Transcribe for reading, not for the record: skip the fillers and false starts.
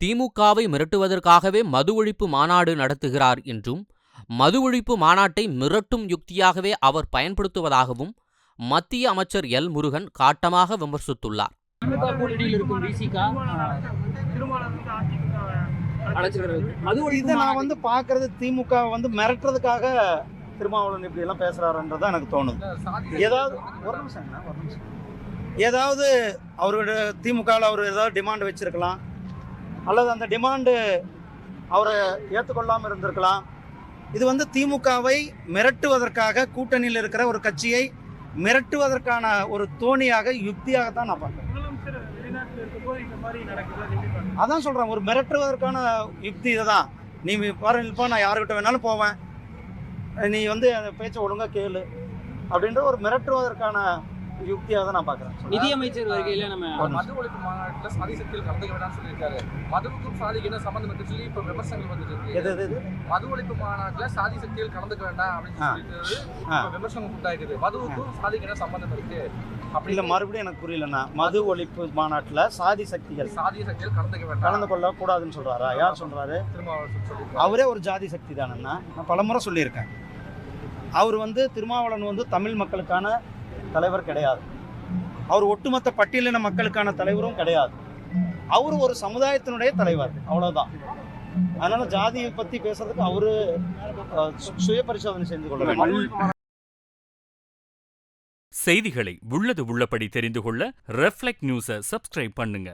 திமுகவை மிரட்டுவதற்காகவே மது ஒழிப்பு மாநாடு நடத்துகிறார் என்றும், மது ஒழிப்பு மாநாட்டை மிரட்டும் யுக்தியாகவே அவர் பயன்படுத்துவதாகவும் மத்திய அமைச்சர் எல். முருகன் காட்டமாக விமர்சித்துள்ளார். நான் பாக்குறது திமுக மிரட்டுறதுக்காக திருமாவளவன் இப்படி எல்லாம் பேசுறாருன்றதான் எனக்கு தோணுது. ஏதாவது அவருடைய திமுகவில் அவர் ஏதாவது டிமாண்ட் வச்சிருக்கலாம், அல்லது அந்த டிமாண்டு அவரை ஏற்றுக்கொள்ளாமல் இருந்திருக்கலாம். இது திமுகவை மிரட்டுவதற்காக, கூட்டணியில் இருக்கிற ஒரு கட்சியை மிரட்டுவதற்கான ஒரு தோணியாக, யுக்தியாகத்தான் நான் பார்க்கிறேன். அதான் சொல்றேன், ஒரு மிரட்டுவதற்கான யுக்தி இதுதான். நீ பாருப்பா, நான் யாருக்கிட்ட வேணாலும் போவேன், நீ அந்த பேச்சை ஒழுங்கா கேளு அப்படின்ற ஒரு மிரட்டுவதற்கான யுக்தியாக தான் நான் பார்க்குறேன். நிதியமைச்சர் வருகையில் நம்ம மது ஒழிப்பு மாநாட்டில் சாதி சக்தியில் கலந்துக்க வேண்டாம்னு சொல்லியிருக்காரு. மதுவுக்கும் சாதிக்கு என்ன சம்பந்தம் சொல்லி இப்போ விமர்சனங்கள் வந்துட்டு மது ஒழிப்பு மாநாட்டில் சாதி சக்தியில் கலந்துக்க வேண்டாம் அப்படின்னு சொல்லிட்டு விமர்சனம் உண்டாக்குது. மதுவுக்கும் சாதிக்கு என்ன சம்பந்தம் இருக்கு அப்படி இல்லை? மறுபடியும் எனக்கு புரியலண்ணா. மது ஒழிப்பு மாநாட்டில் சாதி சக்திகள் கலந்துக்க வேண்டாம், கலந்து கொள்ள கூடாதுன்னு சொல்றாரா? யார் சொல்றாரு? அவரே ஒரு ஜாதி சக்தி தானேண்ணா. நான் பலமுறை சொல்லியிருக்கேன். அவர் திருமாவளவன் தமிழ் மக்களுக்கான தலைவர் கிடையாது. அவர் ஒட்டுமொத்த பட்டியலின மக்களுக்கான தலைவரும் கிடையாது. அவர் ஒரு சமுதாயத்தினுடைய தலைவர், அவ்வளவுதான். அதனால ஜாதியை பத்தி பேசுறதுக்கு அவரு சுய பரிசோதனை செய்து கொள்ள வேண்டும். செய்திகளை உள்ளது உள்ளபடி தெரிந்து கொள்ள ரெஃப்ளெக்ட் நியூஸை சப்ஸ்கிரைப் பண்ணுங்க.